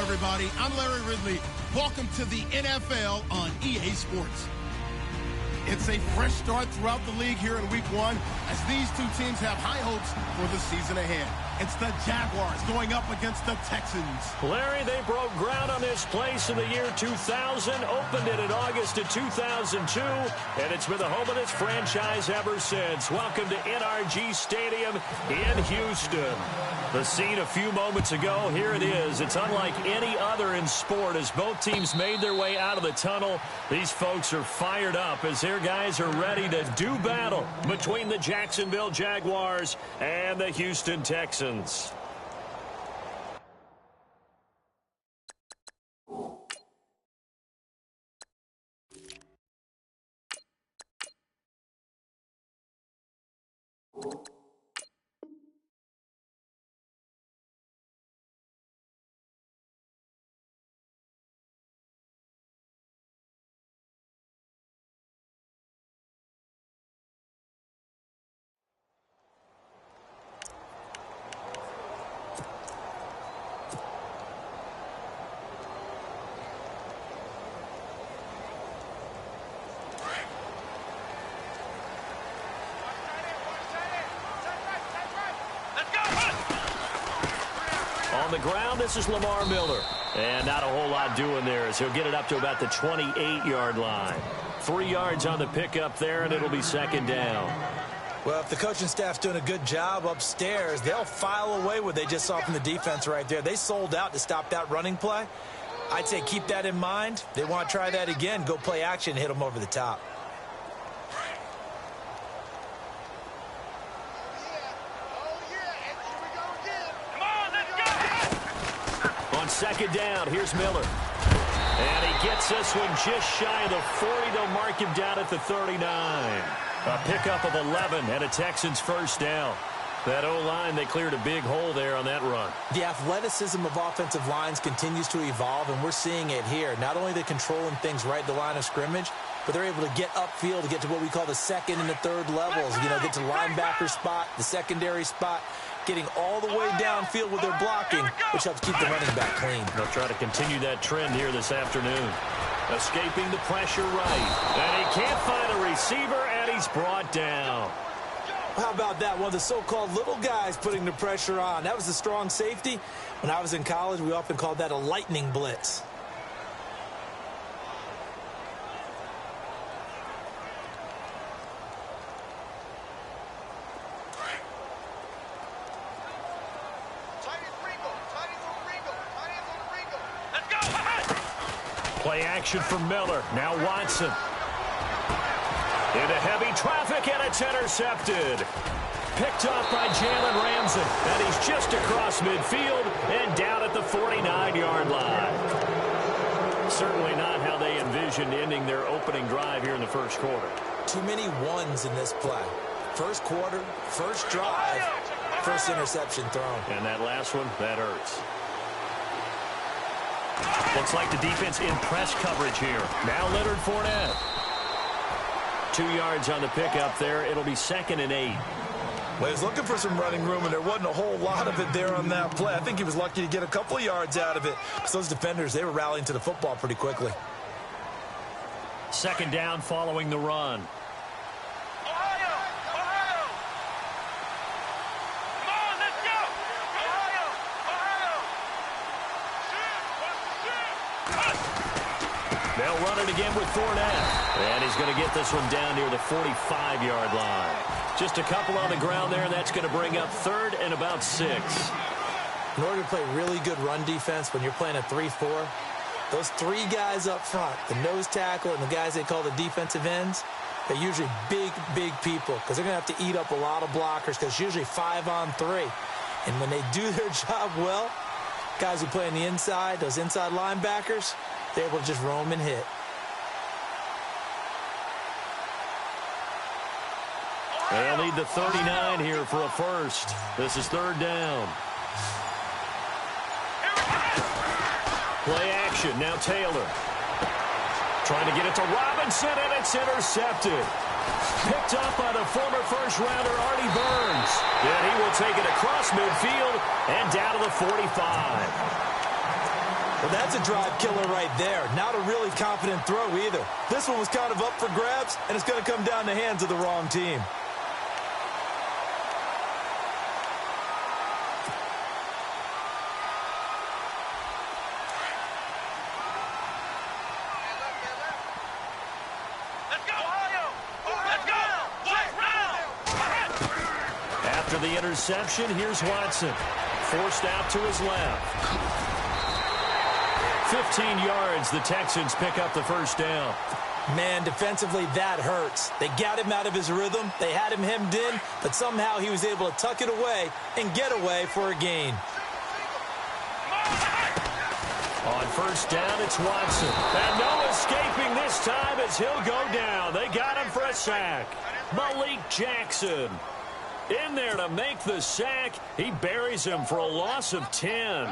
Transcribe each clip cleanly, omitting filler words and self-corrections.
everybody. I'm Larry Ridley. Welcome to the NFL on EA Sports. It's a fresh start throughout the league here in Week 1 as these two teams have high hopes for the season ahead. It's the Jaguars going up against the Texans. Larry, they broke ground on this place in the year 2000, opened it in August of 2002, and it's been the home of this franchise ever since. Welcome to NRG Stadium in Houston. The scene a few moments ago, here it is. It's unlike any other in sport as both teams made their way out of the tunnel. These folks are fired up as their guys are ready to do battle between the Jacksonville Jaguars and the Houston Texans. On the ground, this is Lamar Miller. And not a whole lot doing there as he'll get it up to about the 28-yard line. 3 yards on the pickup there, and it'll be second down. Well, if the coaching staff's doing a good job upstairs, they'll file away what they just saw from the defense right there. They sold out to stop that running play. I'd say keep that in mind. They want to try that again. Go play action, hit them over the top. Second down, here's Miller. And he gets this one just shy of the 40. They'll mark him down at the 39. A pickup of 11 and a Texans first down. That O-line, they cleared a big hole there on that run. The athleticism of offensive lines continues to evolve, and we're seeing it here. Not only are they controlling things right at the line of scrimmage, but they're able to get upfield to get to what we call the second and the third levels. You know, get to linebacker spot, the secondary spot, getting all the way downfield with their blocking, which helps keep the running back clean. They'll try to continue that trend here this afternoon. Escaping the pressure right. And he can't find a receiver, and he's brought down. How about that? One of the so-called little guys putting the pressure on. That was the strong safety. When I was in college, we often called that a lightning blitz. Play action for Miller. Now Watson. Into heavy traffic, and it's intercepted. Picked off by Jalen Ramsey. And he's just across midfield and down at the 49-yard line. Certainly not how they envisioned ending their opening drive here in the first quarter. Too many ones in this play. First quarter, first drive, first interception thrown. And that last one, that hurts. Looks like the defense in press coverage here. Now Leonard Fournette. 2 yards on the pickup there. It'll be 2nd and 8. Well, he was looking for some running room, and there wasn't a whole lot of it there on that play. I think he was lucky to get a couple of yards out of it. So those defenders, they were rallying to the football pretty quickly. Second down following the run. They'll run it again with Fournette. And he's going to get this one down near the 45-yard line. Just a couple on the ground there, and that's going to bring up 3rd and about 6. In order to play really good run defense when you're playing a 3-4, those 3 guys up front, the nose tackle and the guys they call the defensive ends, they're usually big, big people because they're going to have to eat up a lot of blockers because it's usually 5-on-3. And when they do their job well, guys who play on the inside, those inside linebackers, they're able to just roam and hit. They'll need the 39 here for a first. This is 3rd down. Play action. Now Taylor. Trying to get it to Robinson, and it's intercepted. Picked up by the former first-rounder Artie Burns. And he will take it across midfield and down to the 45. Well, that's a drive killer right there. Not a really confident throw either. This one was kind of up for grabs, and it's going to come down the hands of the wrong team. After the interception, here's Watson. Forced out to his left. 15 yards, the Texans pick up the first down. Man, defensively, that hurts. They got him out of his rhythm. They had him hemmed in, but somehow he was able to tuck it away and get away for a gain. On first down, it's Watson. And no escaping this time as he'll go down. They got him for a sack. Malik Jackson in there to make the sack. He buries him for a loss of 10.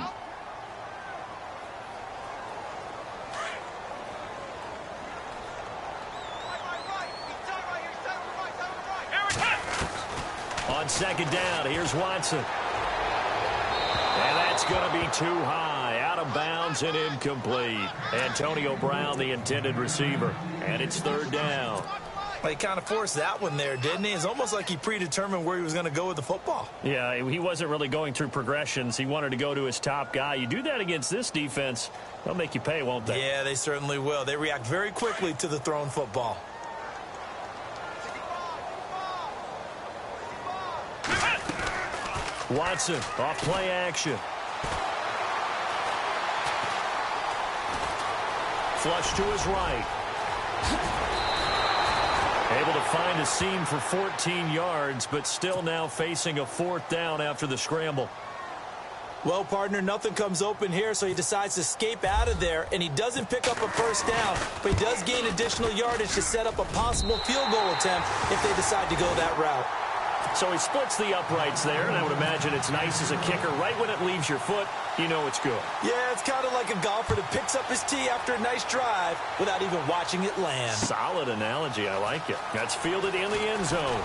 On second down, here's Watson. And that's going to be too high. Out of bounds and incomplete. Antonio Brown, the intended receiver. And it's third down. Well, he kind of forced that one there, didn't he? It's almost like he predetermined where he was going to go with the football. Yeah, he wasn't really going through progressions. He wanted to go to his top guy. You do that against this defense, they'll make you pay, won't they? Yeah, they certainly will. They react very quickly to the thrown football. Watson off play action. Flush to his right. Able to find a seam for 14 yards, but still now facing a fourth down after the scramble. Well, partner, nothing comes open here, so he decides to escape out of there, and he doesn't pick up a first down, but he does gain additional yardage to set up a possible field goal attempt if they decide to go that route. So he splits the uprights there, and I would imagine it's nice as a kicker. Right when it leaves your foot, you know it's good. Yeah, it's kind of like a golfer that picks up his tee after a nice drive without even watching it land. Solid analogy. I like it. That's fielded in the end zone.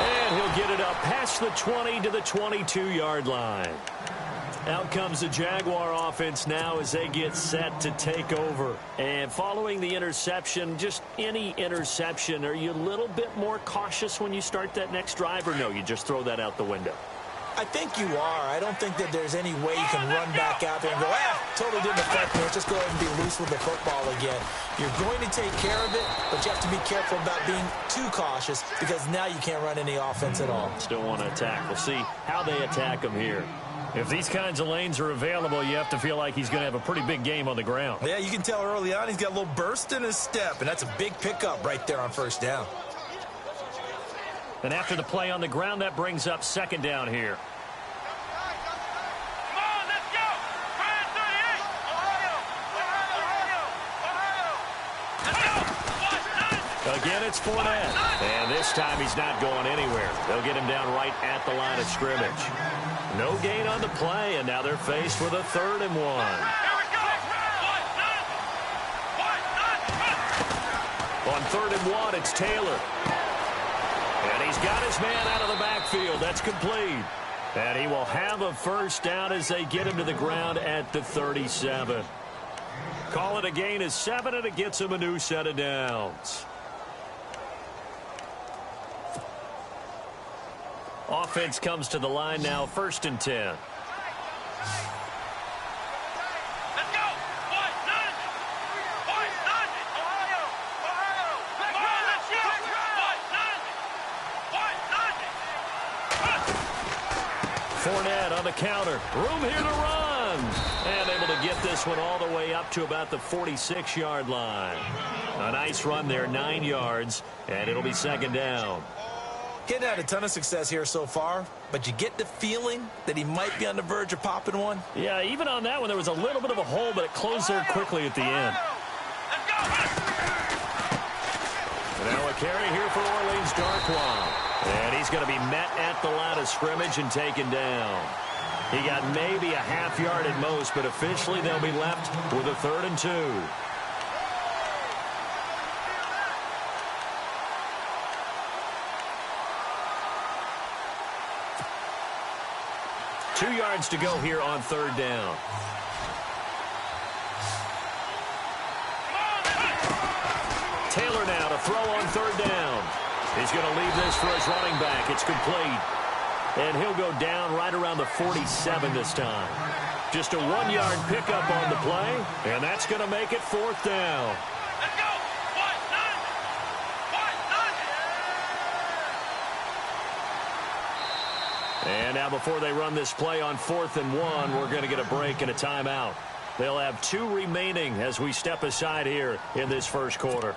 And he'll get it up past the 20 to the 22-yard line. Out comes the Jaguar offense now as they get set to take over. And following the interception, just any interception, are you a little bit more cautious when you start that next drive, or no, you just throw that out the window? I think you are. I don't think that there's any way you can run back out there and go, totally didn't affect me. Let's just go ahead and be loose with the football again. You're going to take care of it, but you have to be careful about being too cautious because now you can't run any offense at all. Still want to attack. We'll see how they attack him here. If these kinds of lanes are available, you have to feel like he's going to have a pretty big game on the ground. Yeah, you can tell early on he's got a little burst in his step, and that's a big pickup right there on first down. And after the play on the ground, that brings up second down here. Again, it's Fournette. And this time he's not going anywhere. They'll get him down right at the line of scrimmage. No gain on the play, and now they're faced with a 3rd and 1. On 3rd and 1, it's Taylor. And he's got his man out of the backfield. That's complete. And he will have a first down as they get him to the ground at the 37. Call it a gain of 7, and it gets him a new set of downs. Offense comes to the line now, 1st and 10. Fournette on the counter. Room here to run. And able to get this one all the way up to about the 46-yard line. A nice run there, 9 yards, and it'll be second down. Getting had a ton of success here so far, but you get the feeling that he might be on the verge of popping one. Yeah, even on that one, there was a little bit of a hole, but it closed there quickly at the end. Now a carry here for Orleans Darkwa. And he's going to be met at the line of scrimmage and taken down. He got maybe a half yard at most, but officially they'll be left with a 3rd and 2. 2 yards to go here on 3rd down. Taylor now to throw on 3rd down. He's going to leave this for his running back. It's complete. And he'll go down right around the 47 this time. Just a 1-yard pickup on the play, and that's going to make it 4th down. Let's go. 1, 9. And now before they run this play on 4th and 1, we're going to get a break and a timeout. They'll have 2 remaining as we step aside here in this first quarter.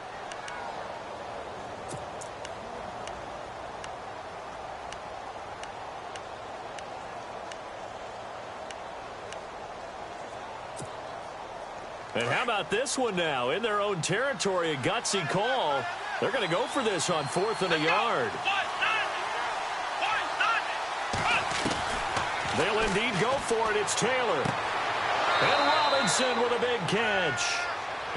And how about this one now? In their own territory, a gutsy call. They're going to go for this on 4th and a yard. They'll indeed go for it. It's Taylor. And Robinson with a big catch.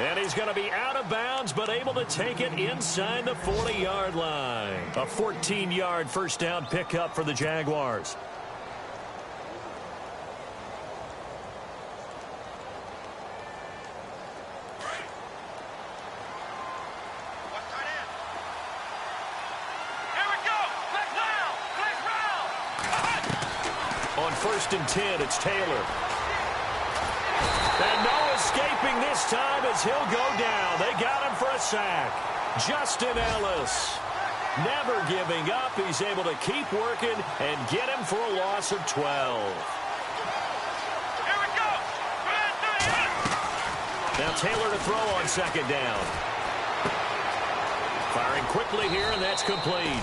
And he's going to be out of bounds, but able to take it inside the 40-yard line. A 14-yard first down pickup for the Jaguars. On 1st and 10, it's Taylor. And no escaping this time as he'll go down. They got him for a sack. Justin Ellis. Never giving up. He's able to keep working and get him for a loss of 12. Here we go. Now Taylor to throw on 2nd down. Firing quickly here, and that's complete.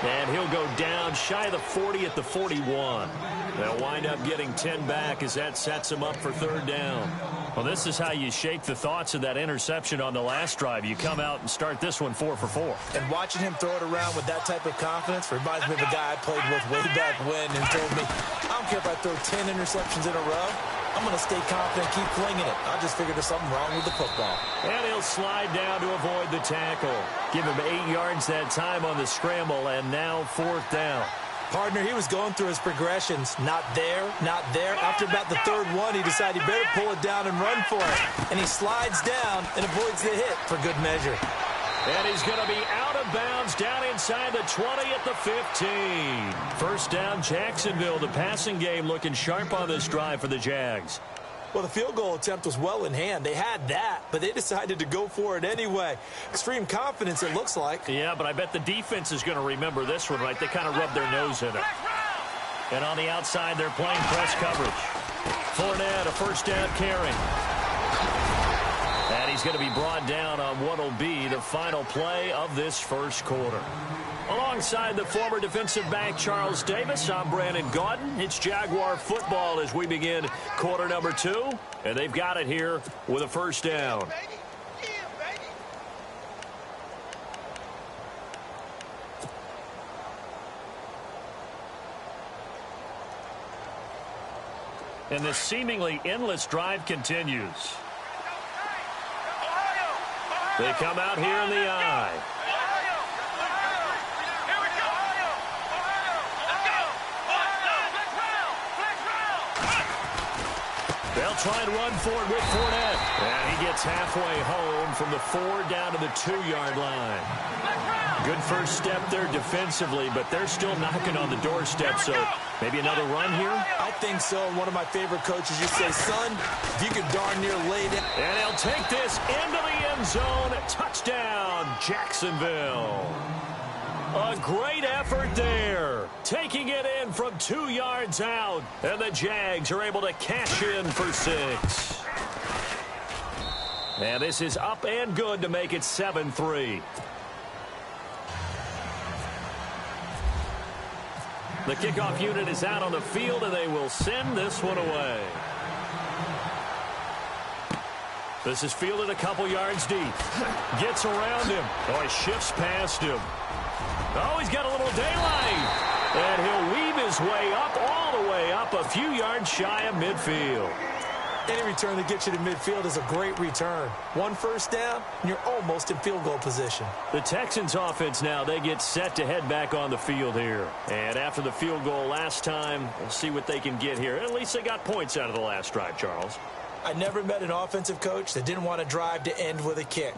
And he'll go down shy of the 40 at the 41. They'll wind up getting 10 back as that sets him up for 3rd down. Well, this is how you shake the thoughts of that interception on the last drive. You come out and start this one 4 for 4. And watching him throw it around with that type of confidence reminds me of a guy I played with way back when and told me, I don't care if I throw 10 interceptions in a row. I'm going to stay confident, keep flinging it. I just figured there's something wrong with the football. And he'll slide down to avoid the tackle. Give him 8 yards that time on the scramble, and now 4th down. Partner, he was going through his progressions. Not there, not there. After about the 3rd one, he decided he better pull it down and run for it. And he slides down and avoids the hit for good measure. And he's going to be out of bounds down inside the 20 at the 15. First down, Jacksonville. The passing game looking sharp on this drive for the Jags. Well, the field goal attempt was well in hand. They had that, but they decided to go for it anyway. Extreme confidence, it looks like. Yeah, but I bet the defense is going to remember this one, right? They kind of rubbed their nose in it. And on the outside, they're playing press coverage. Fournette, a first down carry. And he's going to be brought down on what will be the final play of this first quarter. Alongside the former defensive back Charles Davis, I'm Brandon Gaudin. It's Jaguar football as we begin quarter number 2. And they've got it here with a first down. And this seemingly endless drive continues. They come out here in the eye. They'll try and run for it with Fournette. And he gets halfway home from the 4 down to the 2-yard line. Good first step there defensively, but they're still knocking on the doorstep, so maybe another run here? I think so. And one of my favorite coaches used to say, son, if you could darn near lay down. And he'll take this into the end zone. Touchdown, Jacksonville. A great effort there. Taking it in from 2 yards out. And the Jags are able to cash in for 6. And this is up and good to make it 7-3. The kickoff unit is out on the field, and they will send this one away. This is fielded a couple yards deep. Gets around him. Oh, he shifts past him. Oh, he's got a little daylight. And he'll weave his way up, all the way up, a few yards shy of midfield. Any return that gets you to midfield is a great return. One first down, and you're almost in field goal position. The Texans offense now, they get set to head back on the field here. And after the field goal last time, we'll see what they can get here. At least they got points out of the last drive, Charles. I never met an offensive coach that didn't want to drive to end with a kick.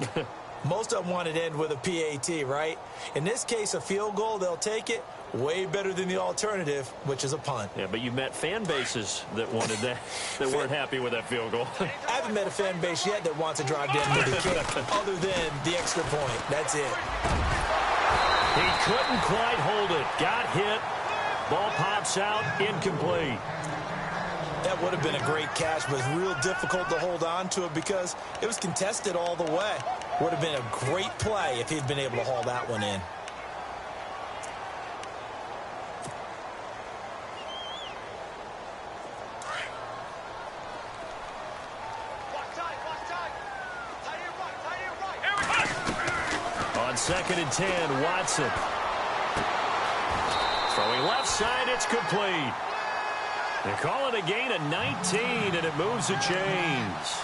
Most of them wanted to end with a PAT, right? In this case, a field goal, they'll take it. Way better than the alternative, which is a punt. Yeah, but you met fan bases that wanted that, that weren't happy with that field goal. I haven't met a fan base yet that wants to drive to end with a kick, other than the extra point. That's it. He couldn't quite hold it. Got hit. Ball pops out. Incomplete. That would have been a great catch, but it's real difficult to hold on to it because it was contested all the way. Would have been a great play if he'd been able to haul that one in. On 2nd and 10, Watson. Throwing left side, it's complete. They call it a gain of 19, and it moves the chains.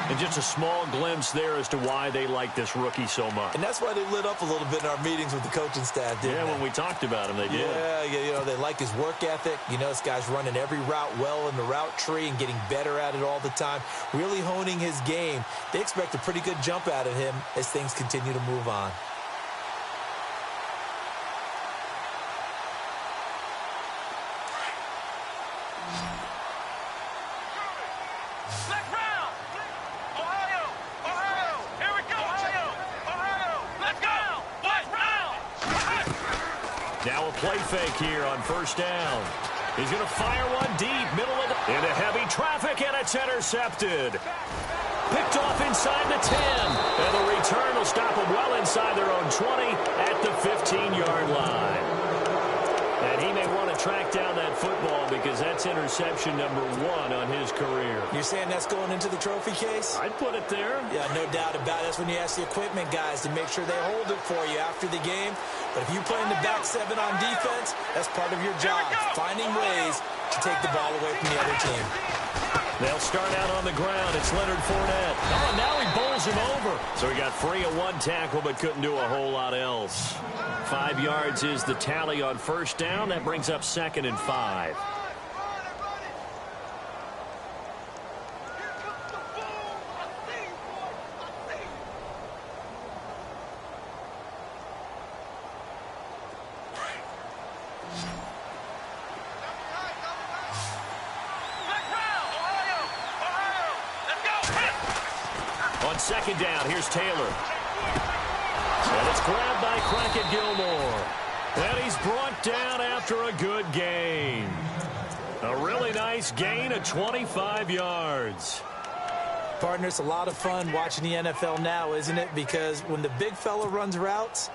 And just a small glimpse there as to why they like this rookie so much. And that's why they lit up a little bit in our meetings with the coaching staff, didn't they? When we talked about him, they did. Yeah, you know, they like his work ethic. You know, this guy's running every route well in the route tree and getting better at it all the time, really honing his game. They expect a pretty good jump out of him as things continue to move on. Now a play fake here on 1st down. He's going to fire one deep, middle of the... into heavy traffic, and it's intercepted. Picked off inside the 10. And the return will stop them well inside their own 20 at the 15-yard line. And he may want to track down that football because that's interception number 1 on his career. You're saying that's going into the trophy case? I'd put it there. Yeah, no doubt about it. That's when you ask the equipment guys to make sure they hold it for you after the game. But if you play in the back 7 on defense, that's part of your job, finding ways to take the ball away from the other team. They'll start out on the ground. It's Leonard Fournette. Oh, and now he bowls him over. So he got free of 1 tackle but couldn't do a whole lot else. 5 yards is the tally on 1st down. That brings up 2nd and 5. On 2nd down, here's Taylor. And it's grabbed by Crockett-Gilmore. And he's brought down after a good gain. A really nice gain of 25 yards. Partner, it's a lot of fun watching the NFL now, isn't it? Because when the big fella runs routes,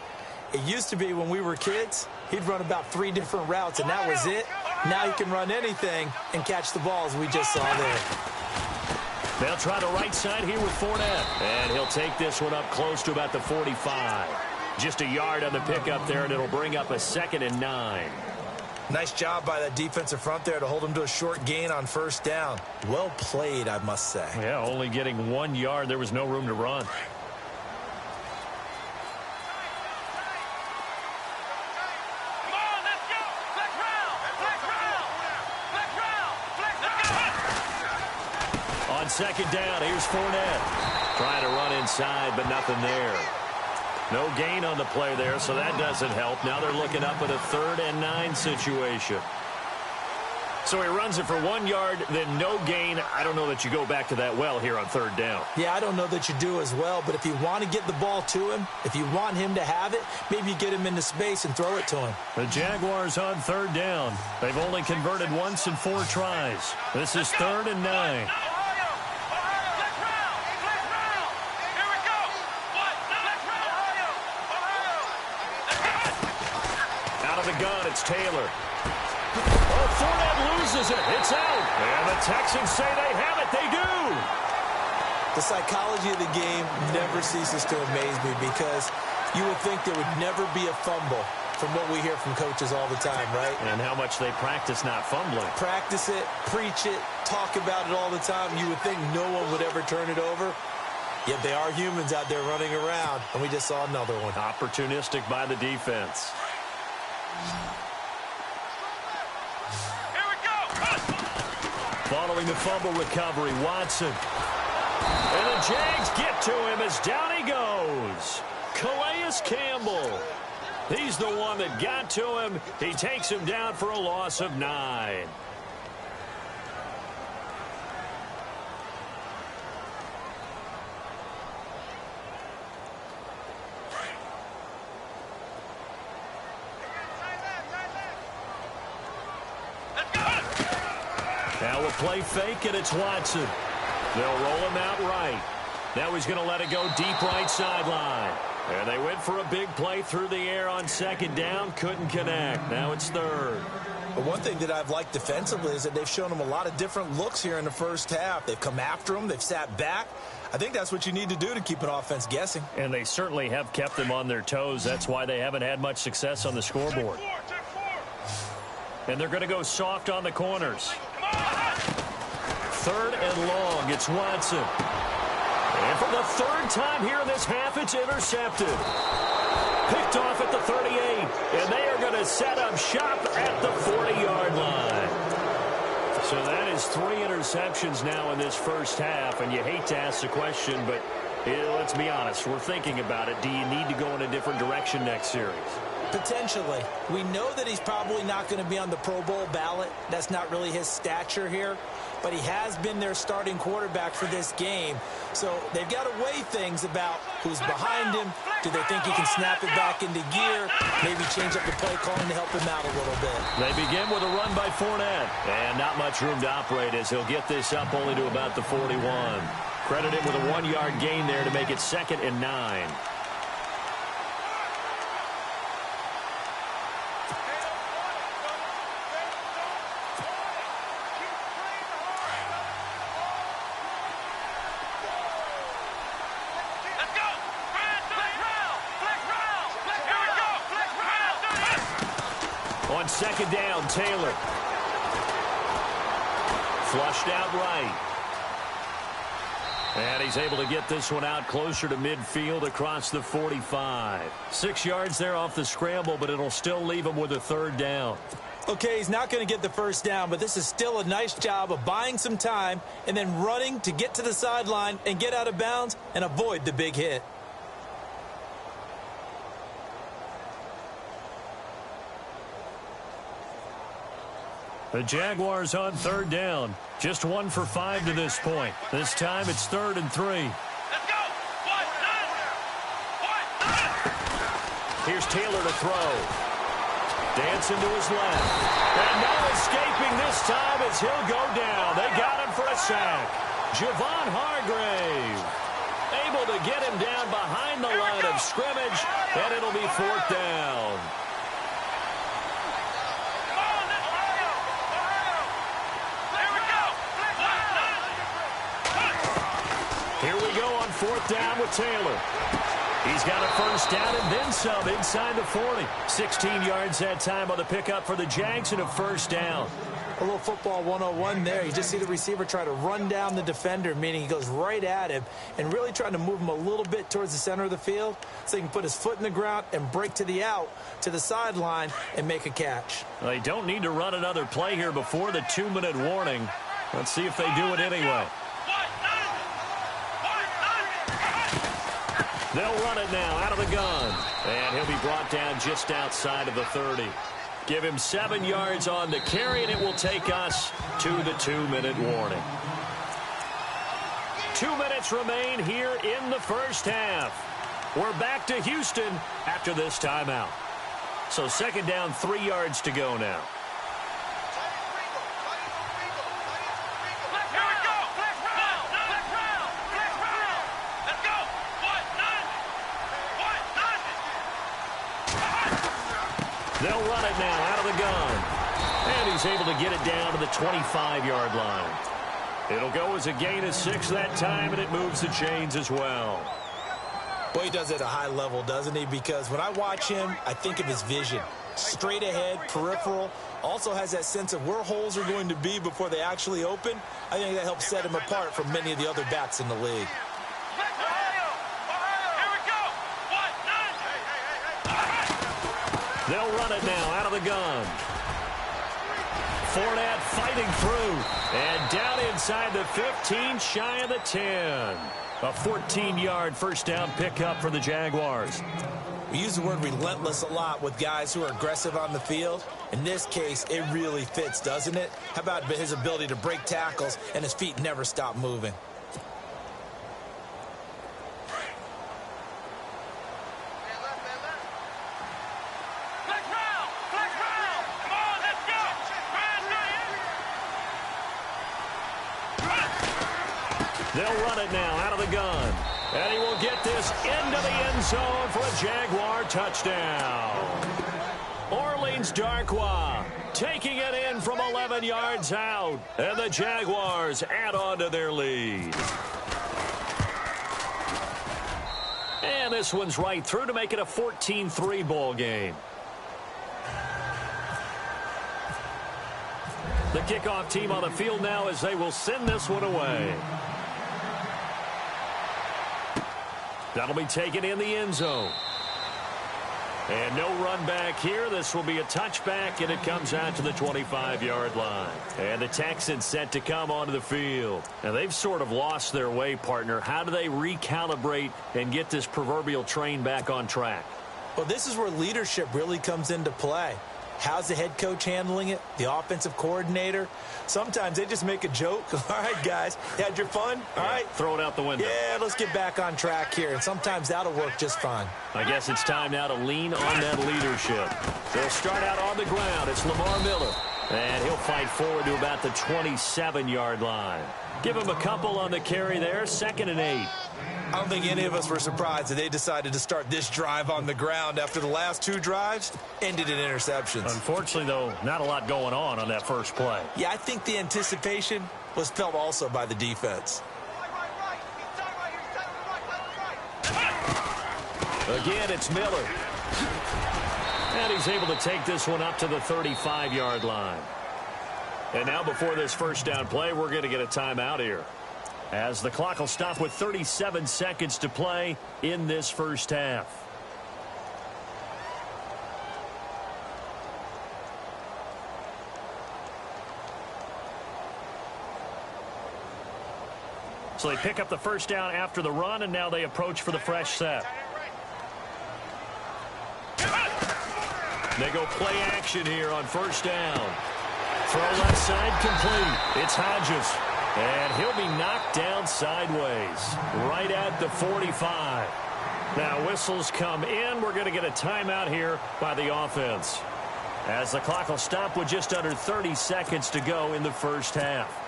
it used to be when we were kids, he'd run about 3 different routes, and that was it. Now he can run anything and catch the balls we just saw there. They'll try the right side here with Fournette. And he'll take this one up close to about the 45. Just a yard on the pickup there, and it'll bring up a 2nd and 9. Nice job by that defensive front there to hold him to a short gain on 1st down. Well played, I must say. Yeah, only getting 1 yard. There was no room to run. On 2nd down, here's Fournette. Trying to run inside, but nothing there. No gain on the play there, so that doesn't help. Now they're looking up at a 3rd and 9 situation. So he runs it for 1 yard, then no gain. I don't know that you go back to that well here on 3rd down. Yeah, I don't know that you do as well, but if you want to get the ball to him, if you want him to have it, maybe you get him into space and throw it to him. The Jaguars on 3rd down. They've only converted once in 4 tries. This is 3rd and 9. The gun, it's Taylor. Oh, Fournette loses it. It's out. And the Texans say they have it. They do. The psychology of the game never ceases to amaze me because you would think there would never be a fumble. from what we hear from coaches all the time, right? And how much they practice not fumbling. Practice it, preach it, talk about it all the time. You would think no one would ever turn it over. Yet they are humans out there running around, and we just saw another one. Opportunistic by the defense. Here we go. Following the fumble recovery, Watson. And the Jags get to him as down he goes. Calais Campbell. He's the one that got to him. He takes him down for a loss of 9. Now a play fake, and it's Watson. They'll roll him out right. Now he's going to let it go deep right sideline. And they went for a big play through the air on second down. Couldn't connect. Now it's third. But one thing that I've liked defensively is that they've shown him a lot of different looks here in the first half. They've come after him. They've sat back. I think that's what you need to do to keep an offense guessing. And they certainly have kept them on their toes. That's why they haven't had much success on the scoreboard. And they're going to go soft on the corners. Third and long. It's Watson. And for the third time here in this half, it's intercepted. Picked off at the 38. And they are going to set up shop at the 40-yard line. So that is 3 interceptions now in this first half. And you hate to ask the question, but let's be honest. We're thinking about it. Do you need to go in a different direction next series? Potentially. We know that he's probably not going to be on the Pro Bowl ballot. That's not really his stature here. But he has been their starting quarterback for this game. So they've got to weigh things about who's behind him. Do they think he can snap it back into gear? Maybe change up the play calling to help him out a little bit. They begin with a run by Fournette. And not much room to operate as he'll get this up only to about the 41. Credit him with a 1-yard gain there to make it 2nd and 9. On second down, Taylor. Flushed out right. And he's able to get this one out closer to midfield across the 45. 6 yards there off the scramble, but it'll still leave him with a 3rd down. Okay, he's not going to get the first down, but this is still a nice job of buying some time and then running to get to the sideline and get out of bounds and avoid the big hit. The Jaguars on 3rd down. Just 1 for 5 to this point. This time it's 3rd and 3. Let's go. Here's Taylor to throw. Dancing to his left. And no escaping this time as he'll go down. They got him for a sack. Javon Hargrave able to get him down behind the line of scrimmage, and it'll be 4th down. Here we go on 4th down with Taylor. He's got a first down and then some inside the 40. 16 yards that time on the pickup for the Jags and a first down. A little football 101 there. You just see the receiver try to run down the defender, meaning he goes right at him and really trying to move him a little bit towards the center of the field so he can put his foot in the ground and break to the out, to the sideline, and make a catch. They don't need to run another play here before the 2-minute warning. Let's see if they do it anyway. They'll run it now out of the gun. And he'll be brought down just outside of the 30. Give him 7 yards on the carry, and it will take us to the 2-minute warning. 2 minutes remain here in the first half. We're back to Houston after this timeout. So 2nd down, 3 yards to go now. They'll run it now out of the gun. And he's able to get it down to the 25-yard line. It'll go as a gain of 6 that time, and it moves the chains as well. Well, he does it at a high level, doesn't he? Because when I watch him, I think of his vision. Straight ahead, peripheral, also has that sense of where holes are going to be before they actually open. I think that helps set him apart from many of the other backs in the league. They'll run it now out of the gun. Fournette fighting through. And down inside the 15, shy of the 10. A 14-yard first down pickup for the Jaguars. We use the word relentless a lot with guys who are aggressive on the field. In this case, it really fits, doesn't it? How about his ability to break tackles and his feet never stop moving? They'll run it now out of the gun. And he will get this into the end zone for a Jaguar touchdown. Orleans Darkwa taking it in from 11 yards out. And the Jaguars add on to their lead. And this one's right through to make it a 14-3 ball game. The kickoff team on the field now as they will send this one away. That'll be taken in the end zone. And no run back here. This will be a touchback, and it comes out to the 25-yard line. And the Texans set to come onto the field. Now, they've sort of lost their way, partner. How do they recalibrate and get this proverbial train back on track? Well, this is where leadership really comes into play. How's the head coach handling it? The offensive coordinator? Sometimes they just make a joke. All right, guys, you had your fun? All right. Throw it out the window. Yeah, let's get back on track here. And sometimes that'll work just fine. I guess it's time now to lean on that leadership. They'll start out on the ground. It's Lamar Miller. And he'll fight forward to about the 27-yard line. Give him a couple on the carry there. 2nd and 8. I don't think any of us were surprised that they decided to start this drive on the ground after the last 2 drives ended in interceptions. Unfortunately, though, not a lot going on that first play. Yeah, I think the anticipation was felt also by the defense. Again, it's Miller. And he's able to take this one up to the 35-yard line. And now before this first down play, we're going to get a timeout here, as the clock will stop with 37 seconds to play in this first half. So they pick up the first down after the run, and now they approach for the fresh set. They go play action here on first down. Throw left side complete. It's Hodges. And he'll be knocked down sideways, right at the 45. Now whistles come in. We're going to get a timeout here by the offense, as the clock will stop with just under 30 seconds to go in the first half.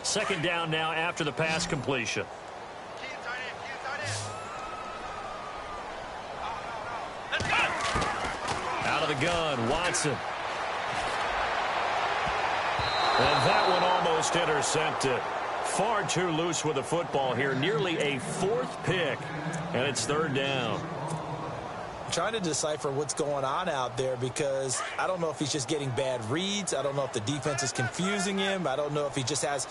Second down now after the pass completion. Out of the gun, Watson. And that one almost intercepted. Far too loose with the football here. Nearly a 4th pick. And it's 3rd down. Trying to decipher what's going on out there, because I don't know if he's just getting bad reads. I don't know if the defense is confusing him. I don't know if he just has,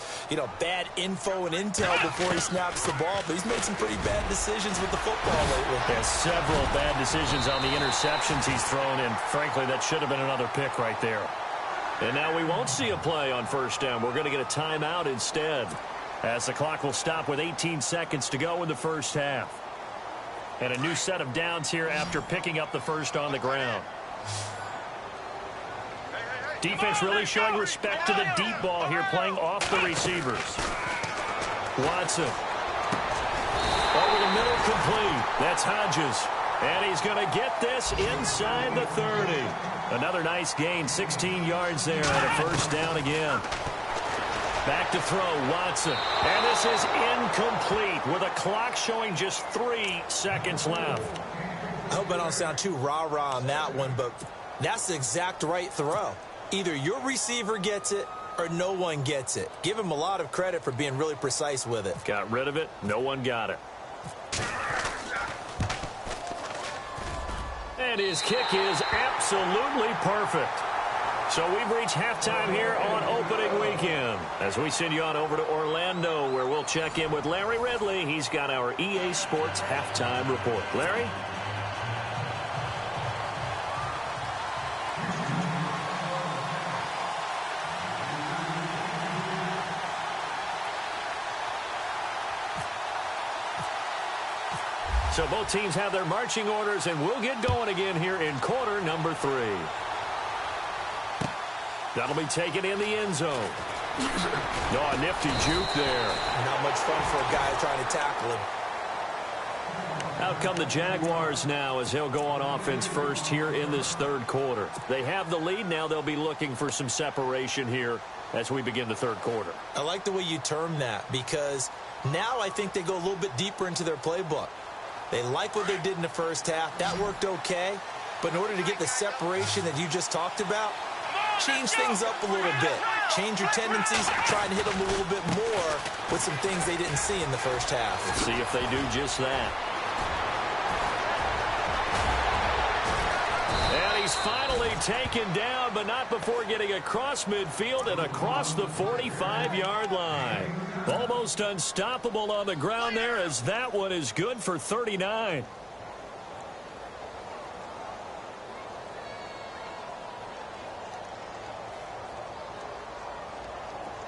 bad info and intel before he snaps the ball. But he's made some pretty bad decisions with the football lately. Yeah, several bad decisions on the interceptions he's thrown, and frankly, that should have been another pick right there. And now we won't see a play on first down. We're going to get a timeout instead, as the clock will stop with 18 seconds to go in the first half. And a new set of downs here after picking up the first on the ground. Defense really showing respect to the deep ball here, playing off the receivers. Watson. Over the middle, complete. That's Hodges. And he's going to get this inside the 30. Another nice gain, 16 yards there, and a first down again. Back to throw, Watson. And this is incomplete with a clock showing just 3 seconds left. I hope I don't sound too rah-rah on that one, but That's the exact right throw. Either your receiver gets it or no one gets it. Give him a lot of credit for being really precise with it. Got rid of it. No one got it. And his kick is absolutely perfect. So we've reached halftime here on opening weekend as we send you on over to Orlando, where we'll check in with Larry Ridley. He's got our EA Sports halftime report. Larry? So both teams have their marching orders, and we'll get going again here in quarter number 3. That'll be taken in the end zone. Oh, a nifty juke there. Not much fun for a guy trying to tackle him. Out come the Jaguars now as they'll go on offense first here in this third quarter. They have the lead. Now they'll be looking for some separation here as we begin the third quarter. I like the way you term that, because now I think they go a little bit deeper into their playbook. They like what they did in the first half. That worked okay. But in order to get the separation that you just talked about, change things up a little bit. Change your tendencies. Try and hit them a little bit more with some things they didn't see in the first half. Let's see if they do just that. And he's finally taken down, but not before getting across midfield and across the 45-yard line. Almost unstoppable on the ground there, as that one is good for 39.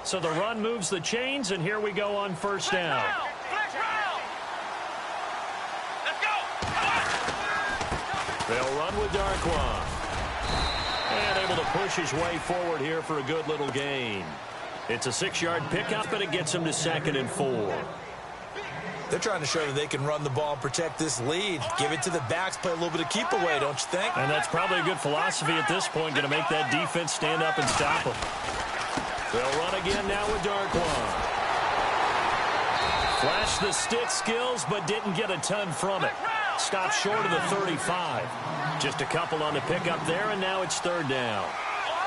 So the run moves the chains, and here we go on first down. They'll run with Darquan. And able to push his way forward here for a good little gain. It's a 6-yard pickup, and it gets him to 2nd and 4. They're trying to show that they can run the ball and protect this lead. Give it to the backs, play a little bit of keep away, don't you think? And that's probably a good philosophy at this point, going to make that defense stand up and stop them. They'll run again now with Darquan. Flashed the stick skills, but didn't get a ton from it. Stopped short of the 35. Just a couple on the pickup there, and now it's 3rd down.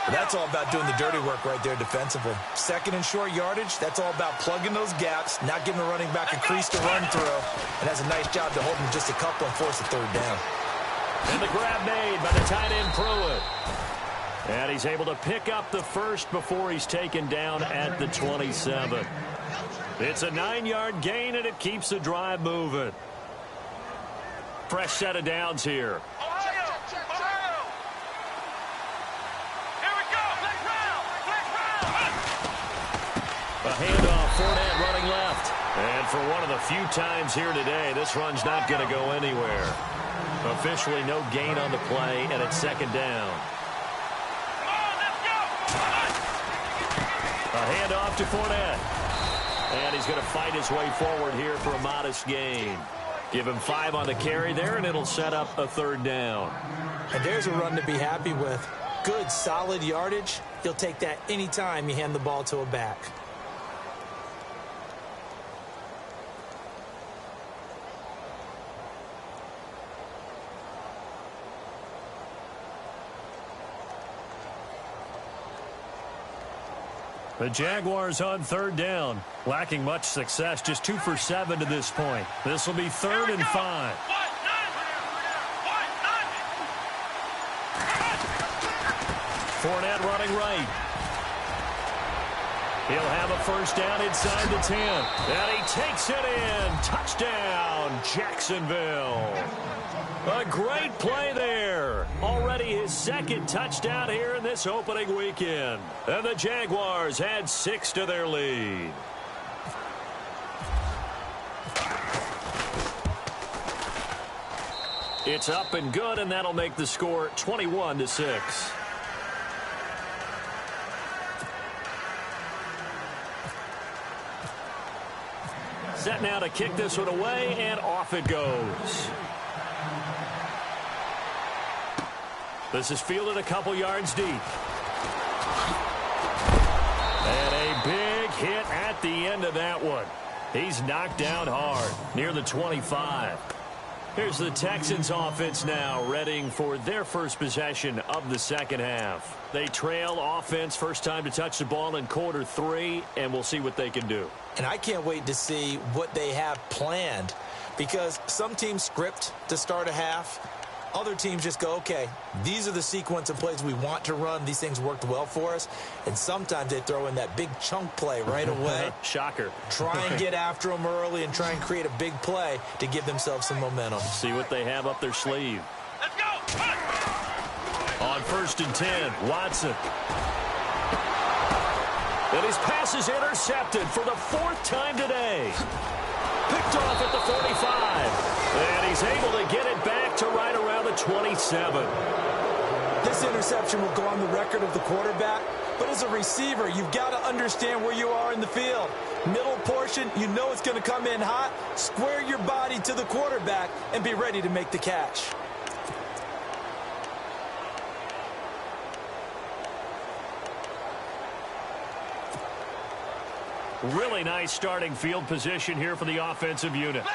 Well, that's all about doing the dirty work right there defensively. 2nd and short yardage, that's all about plugging those gaps, not giving the running back a crease to run through, and has a nice job to hold him just a couple and force a 3rd down. And the grab made by the tight end Pruitt. And he's able to pick up the first before he's taken down at the 27. It's a 9-yard gain, and it keeps the drive moving. Fresh set of downs here. A handoff, Fournette running left. And for one of the few times here today, this run's not going to go anywhere. Officially no gain on the play, and it's 2nd down. A handoff to Fournette. And he's going to fight his way forward here for a modest gain. Give him 5 on the carry there, and it'll set up a 3rd down. And there's a run to be happy with. Good, solid yardage. You'll take that anytime you hand the ball to a back. The Jaguars on 3rd down. Lacking much success, just 2 for 7 to this point. This will be 3rd and 5. Fournette running right. He'll have a first down inside the 10. And he takes it in. Touchdown, Jacksonville. A great play there. Already his 2nd touchdown here in this opening weekend. And the Jaguars add 6 to their lead. It's up and good, and that'll make the score 21-6. Set now to kick this one away, and off it goes. This is fielded a couple yards deep. And a big hit at the end of that one. He's knocked down hard near the 25. Here's the Texans offense now, readying for their first possession of the second half. They trail offense, first time to touch the ball in quarter 3, and we'll see what they can do. And I can't wait to see what they have planned, because some teams script to start a half. Other teams just go, okay, these are the sequence of plays we want to run. These things worked well for us. And sometimes they throw in that big chunk play right away. Shocker. Try and get after them early and try and create a big play to give themselves some momentum. See what they have up their sleeve. Let's go. On 1st and 10, Watson. And his pass is intercepted for the 4th time today. Picked off at the 45. And he's able to get it back to right around the 27. This interception will go on the record of the quarterback, but as a receiver, you've got to understand where you are in the field. Middle portion, you know it's going to come in hot. Square your body to the quarterback and be ready to make the catch. Really nice starting field position here for the offensive unit.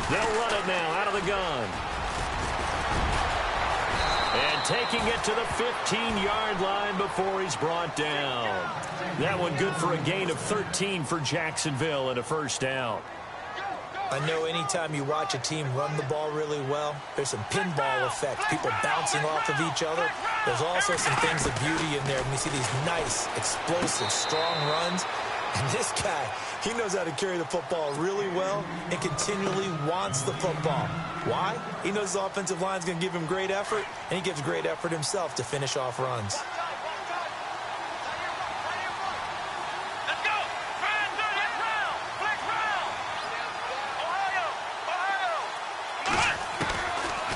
They'll run it now out of the gun. And taking it to the 15-yard line before he's brought down. That one good for a gain of 13 for Jacksonville and a first down. I know anytime you watch a team run the ball really well, there's some pinball effect, people bouncing off of each other. There's also some things of beauty in there when you see these nice, explosive, strong runs. And this guy, he knows how to carry the football really well and continually wants the football. Why? He knows his offensive line is going to give him great effort, and he gives great effort himself to finish off runs. Let's go. Ohio.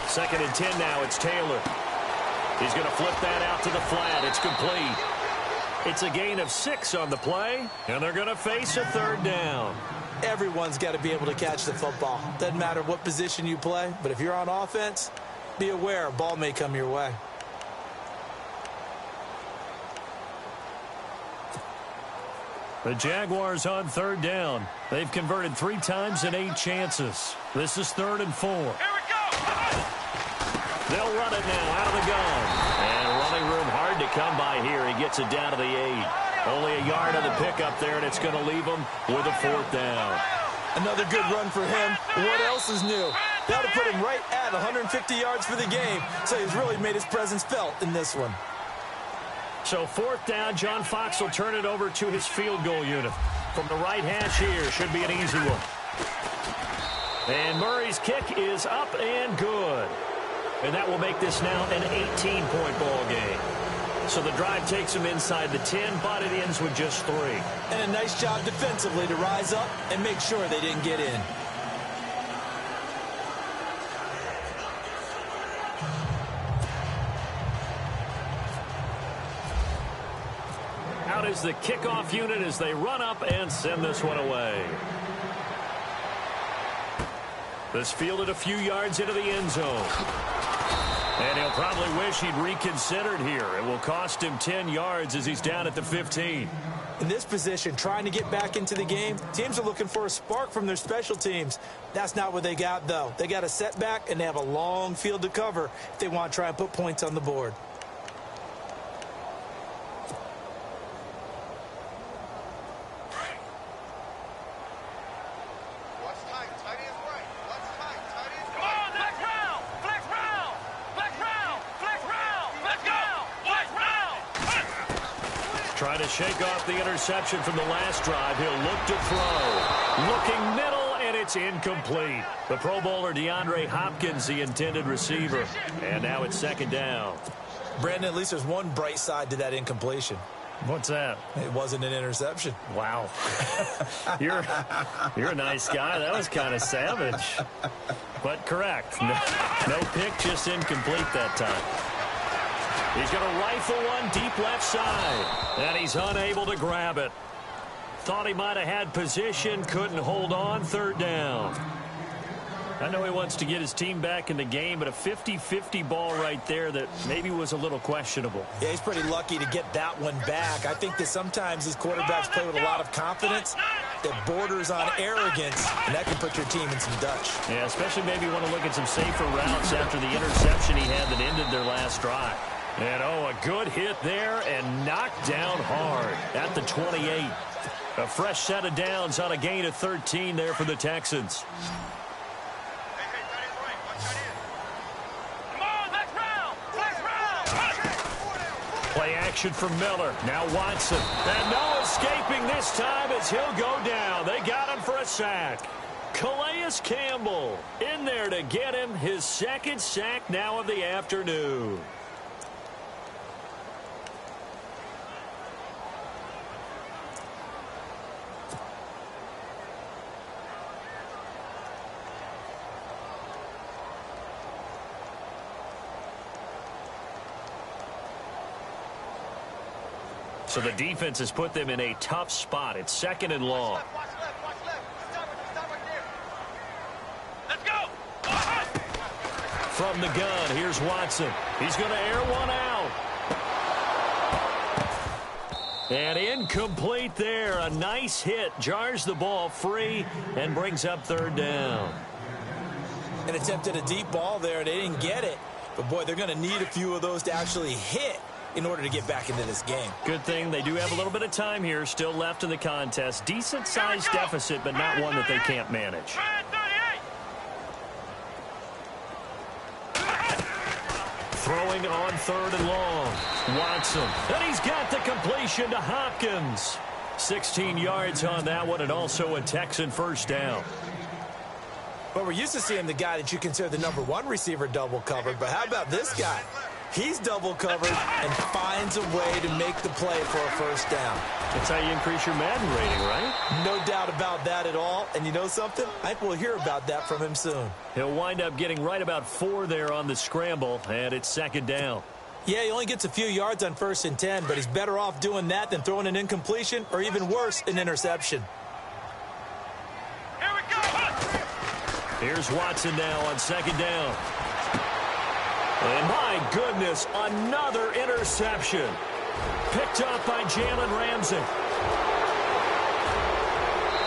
2nd and 10 now. It's Taylor. He's going to flip that out to the flat. It's complete. It's a gain of 6 on the play, and they're going to face a 3rd down. Everyone's got to be able to catch the football. Doesn't matter what position you play, but if you're on offense, be aware a ball may come your way. The Jaguars on 3rd down. They've converted 3 times in 8 chances. This is 3rd and 4. Here we go. They'll run it now out of the gun. And running room hard to come by here. He gets it down to the 8. Only a yard on the pickup there, and it's going to leave him with a 4th down. Another good run for him. What else is new? That'll put him right at 150 yards for the game, so he's really made his presence felt in this one. So 4th down, John Fox will turn it over to his field goal unit. From the right hash here, should be an easy one. And Murray's kick is up and good. And that will make this now an 18-point ball game. So the drive takes him inside the 10, but it ends with just 3. And a nice job defensively to rise up and make sure they didn't get in. Out is the kickoff unit as they run up and send this one away. This fielded a few yards into the end zone. And he'll probably wish he'd reconsidered here. It will cost him 10 yards as he's down at the 15. In this position, trying to get back into the game, teams are looking for a spark from their special teams. That's not what they got, though. They got a setback, and they have a long field to cover if they want to try and put points on the board. Trying to shake off the interception from the last drive. He'll look to throw. Looking middle, and it's incomplete. The Pro Bowler DeAndre Hopkins, the intended receiver. And now it's 2nd down. Brandon, at least there's one bright side to that incompletion. What's that? It wasn't an interception. Wow. You're a nice guy. That was kind of savage. But correct. No pick, just incomplete that time. He's going to rifle one deep left side. And he's unable to grab it. Thought he might have had position, couldn't hold on. 3rd down. I know he wants to get his team back in the game, but a 50-50 ball right there that maybe was a little questionable. Yeah, he's pretty lucky to get that one back. I think that sometimes these quarterbacks play with a lot of confidence. that borders on arrogance, and that can put your team in some Dutch. Yeah, especially maybe you want to look at some safer routes after the interception he had that ended their last drive. And, oh, a good hit there and knocked down hard at the 28. A fresh set of downs on a gain of 13 there for the Texans. Play action from Miller. Now Watson. And no escaping this time as he'll go down. They got him for a sack. Calais Campbell in there to get him his second sack now of the afternoon. So the defense has put them in a tough spot. It's 2nd and long. Watch left. Stop right there. Let's go. From the gun, here's Watson. He's going to air one out. And incomplete there. A nice hit. Jars the ball free and brings up 3rd down. An attempt at a deep ball there. They didn't get it. But, boy, they're going to need a few of those to actually hit in order to get back into this game. Good thing they do have a little bit of time here still left in the contest. Decent-sized deficit, but not one that they can't manage. Throwing on 3rd and long. Watson. And he's got the completion to Hopkins. 16 yards on that one, and also a Texan first down. Well, we're used to seeing the guy that you consider the #1 receiver double covered, but how about this guy? He's double covered and finds a way to make the play for a first down. That's how you increase your Madden rating, right? No doubt about that at all. And you know something? I think we'll hear about that from him soon. He'll wind up getting right about 4 there on the scramble, and it's 2nd down. Yeah, he only gets a few yards on 1st and 10, but he's better off doing that than throwing an incompletion or even worse, an interception. Here we go. Here's Watson now on 2nd down. And my goodness, another interception. Picked up by Jalen Ramsey.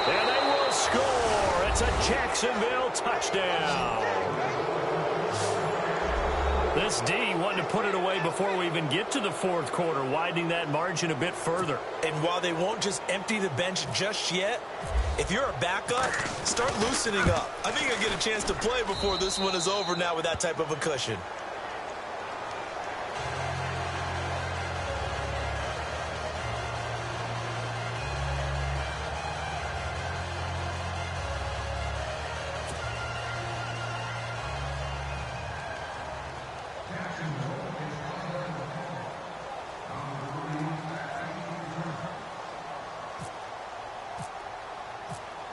And they will score. It's a Jacksonville touchdown. This D wanted to put it away before we even get to the 4th quarter, widening that margin a bit further. And while they won't just empty the bench just yet, if you're a backup, start loosening up. I think you'll get a chance to play before this one is over now with that type of a cushion.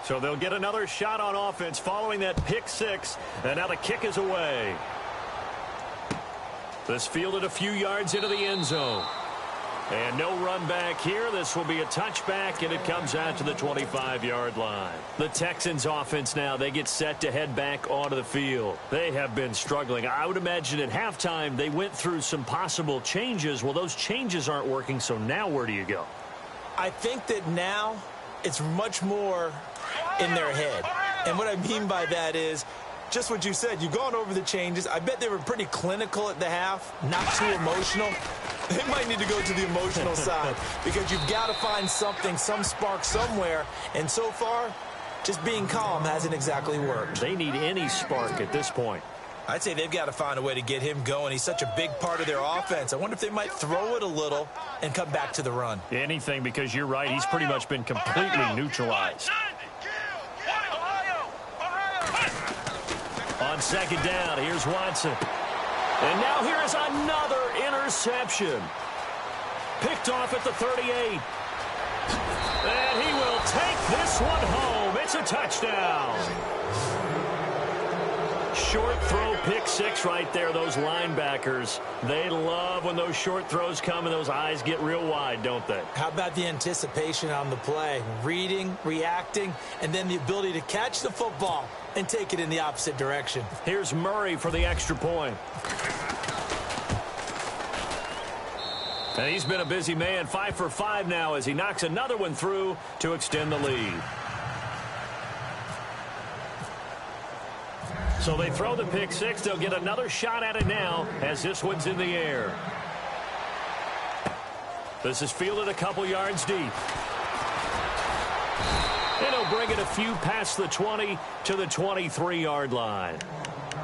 So they'll get another shot on offense following that pick 6, and now the kick is away. This fielded a few yards into the end zone. And no run back here. This will be a touchback, and it comes out to the 25-yard line. The Texans offense now, they get set to head back onto the field. They have been struggling. I would imagine at halftime they went through some possible changes. Well, those changes aren't working, so now where do you go? I think that now it's much more in their head. And what I mean by that is just what you said. You've gone over the changes. I bet they were pretty clinical at the half, not too emotional. They might need to go to the emotional side because you've got to find something, some spark somewhere. And so far, just being calm hasn't exactly worked. They need any spark at this point. I'd say they've got to find a way to get him going. He's such a big part of their offense. I wonder if they might throw it a little and come back to the run. Anything, because you're right. He's pretty much been completely neutralized. On 2nd down, here's Watson. And now here is another interception. Picked off at the 38. And he will take this one home. It's a touchdown. Short throw, pick 6 right there. Those linebackers, they love when those short throws come and those eyes get real wide, don't they? How about the anticipation on the play? Reading, reacting, and then the ability to catch the football and take it in the opposite direction. Here's Murray for the extra point. And he's been a busy man, 5 for 5 now as he knocks another one through to extend the lead. So they throw the pick six. They'll get another shot at it now as this one's in the air. This is fielded a couple yards deep. And he'll bring it a few past the 20 to the 23-yard line.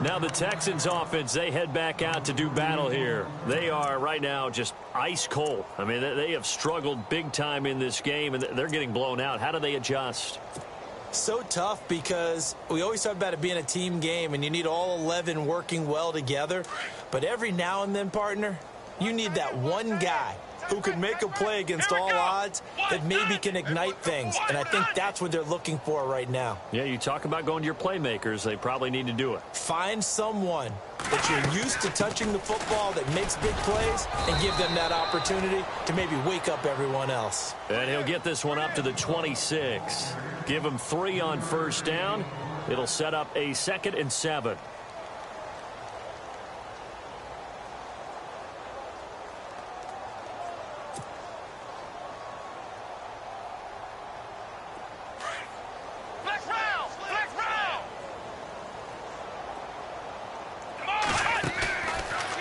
Now the Texans offense, they head back out to do battle here. They are right now just ice cold. I mean, they have struggled big time in this game, and they're getting blown out. How do they adjust? So tough because we always talk about it being a team game, and you need all 11 working well together. But every now and then, partner, you need that one guy who can make a play against all odds that maybe can ignite things. And I think that's what they're looking for right now. Yeah, you talk about going to your playmakers. They probably need to do it. Find someone that you're used to touching the football that makes big plays and give them that opportunity to maybe wake up everyone else. And he'll get this one up to the 26. Give him 3 on first down. It'll set up a 2nd and 7.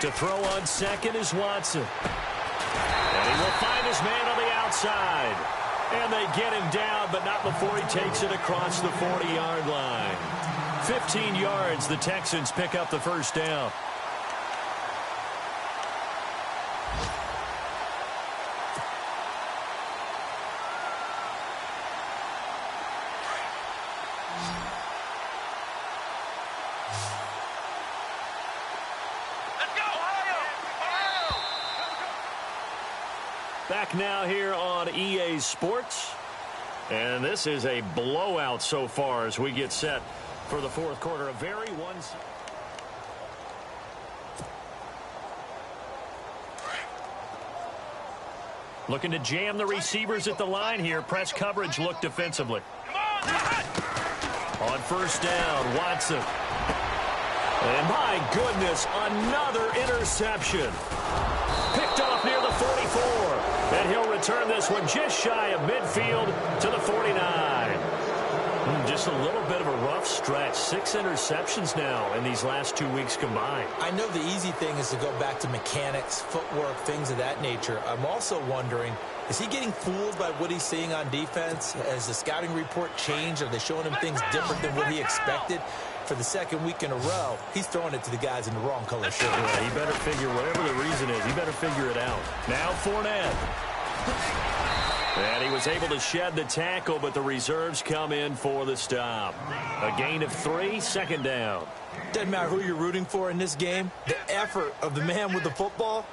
To throw on second is Watson. And he will find his man on the outside. And they get him down, but not before he takes it across the 40-yard line. 15 yards, the Texans pick up the first down. Back now here on EA Sports. And this is a blowout so far as we get set for the fourth quarter. A very looking to jam the receivers at the line here. Press coverage look defensively. On first down, Watson. And my goodness, another interception. Picked off near the 44. And he'll return this one just shy of midfield to the 49. Just a little bit of a rough stretch. 6 interceptions now in these last 2 weeks combined. I know the easy thing is to go back to mechanics, footwork, things of that nature. I'm also wondering, is he getting fooled by what he's seeing on defense? Has the scouting report changed? Are they showing him things different than what he expected? For the second week in a row, he's throwing it to the guys in the wrong color shirt. Yeah, he better figure, whatever the reason is, he better figure it out. Now Fournette. And he was able to shed the tackle, but the reserves come in for the stop. A gain of 3, 2nd down. Doesn't matter who you're rooting for in this game. The effort of the man with the football,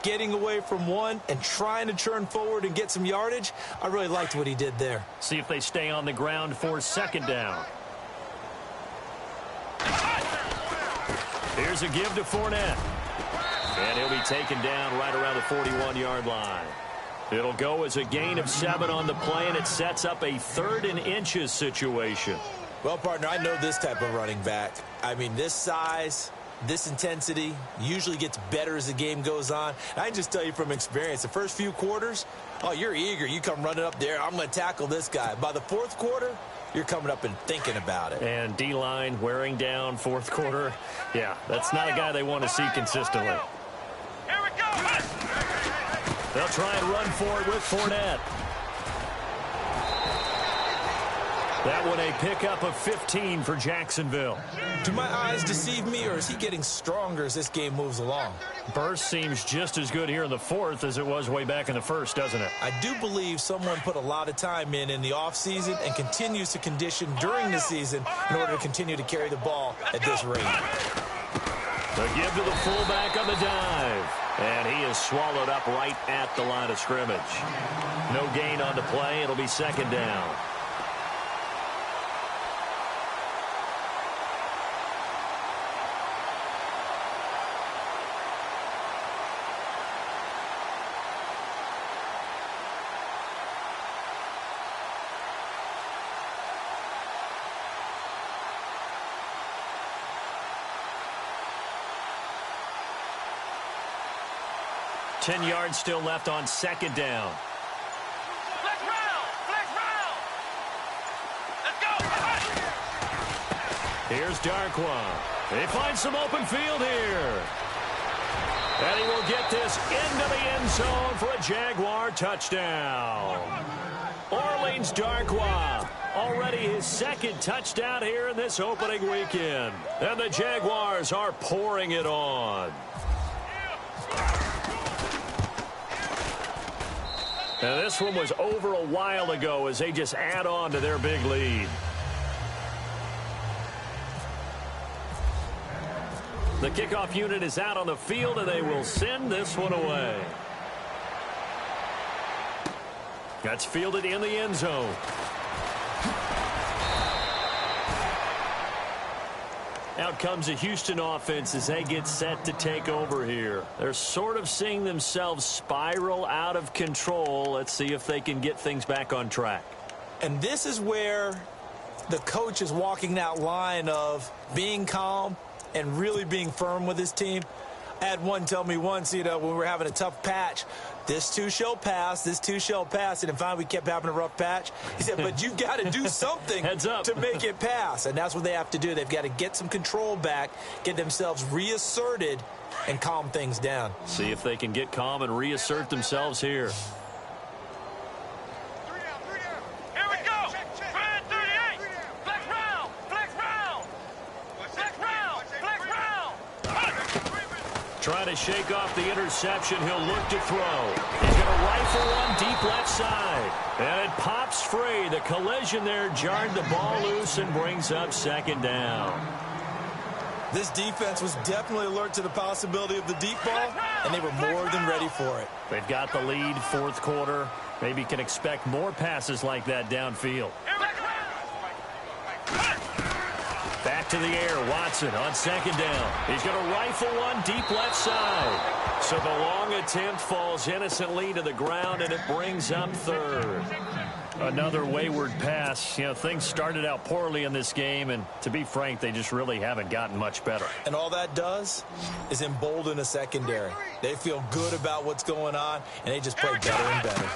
getting away from one and trying to turn forward and get some yardage, I really liked what he did there. See if they stay on the ground for 2nd down. Here's a give to Fournette. And he'll be taken down right around the 41-yard line. It'll go as a gain of 7 on the play, and it sets up a 3rd and inches situation. Well, partner, I know this type of running back. I mean, this size, this intensity usually gets better as the game goes on. And I can just tell you from experience, the first few quarters, oh, you're eager. You come running up there, I'm going to tackle this guy. By the 4th quarter, you're coming up and thinking about it. And D-line wearing down 4th quarter. Yeah, that's not a guy they want to see consistently. Here we go. They'll try and run for it with Fournette. That one a pickup of 15 for Jacksonville. Do my eyes deceive me, or is he getting stronger as this game moves along? Burst seems just as good here in the 4th as it was way back in the 1st, doesn't it? I do believe someone put a lot of time in the offseason and continues to condition during the season in order to continue to carry the ball at this rate. The give to the fullback on the dive. And he is swallowed up right at the line of scrimmage. No gain on the play. It'll be 2nd down. Ten yards still left on 2nd down. Flex round. Flex round. Let's go. Here's Darquan. They find some open field here. And he will get this into the end zone for a Jaguar touchdown. Orleans Darkwa, already his second touchdown here in this opening weekend. And the Jaguars are pouring it on. And this one was over a while ago as they just add on to their big lead. The kickoff unit is out on the field, and they will send this one away. That's fielded in the end zone. Out comes the Houston offense as they get set to take over here. They're sort of seeing themselves spiral out of control. Let's see if they can get things back on track. And this is where the coach is walking that line of being calm and really being firm with his team. I had one tell me once, when we were having a tough patch, this too shall pass, this too shall pass. And finally we kept having a rough patch. He said, but you've got to do something to make it pass. And that's what they have to do. They've got to get some control back, get themselves reasserted, and calm things down. See if they can get calm and reassert themselves here. Trying to shake off the interception. He'll look to throw. He's going to rifle one deep left side. And it pops free. The collision there jarred the ball loose and brings up second down. This defense was definitely alert to the possibility of the deep ball, and they were more than ready for it. They've got the lead, fourth quarter. Maybe can expect more passes like that downfield. Back to the air, Watson on second down. He's going to rifle one deep left side. So the long attempt falls innocently to the ground, and it brings up third. Another wayward pass. Things started out poorly in this game, and to be frank, they just really haven't gotten much better. And all that does is embolden a secondary. They feel good about what's going on, and they just play better and better.